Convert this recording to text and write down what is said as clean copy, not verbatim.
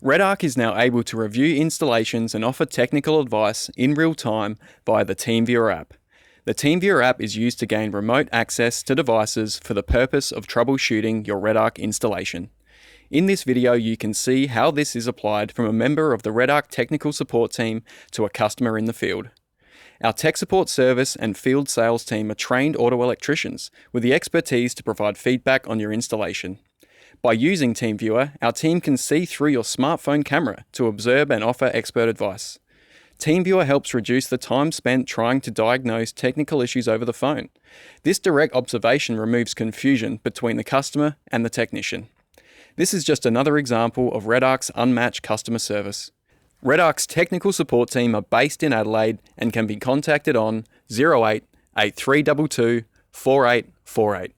REDARC is now able to review installations and offer technical advice in real time via the TeamViewer app. The TeamViewer app is used to gain remote access to devices for the purpose of troubleshooting your REDARC installation. In this video, you can see how this is applied from a member of the REDARC technical support team to a customer in the field. Our tech support service and field sales team are trained auto electricians with the expertise to provide feedback on your installation. By using TeamViewer, our team can see through your smartphone camera to observe and offer expert advice. TeamViewer helps reduce the time spent trying to diagnose technical issues over the phone. This direct observation removes confusion between the customer and the technician. This is just another example of REDARC's unmatched customer service. REDARC's technical support team are based in Adelaide and can be contacted on 08 8322 4848.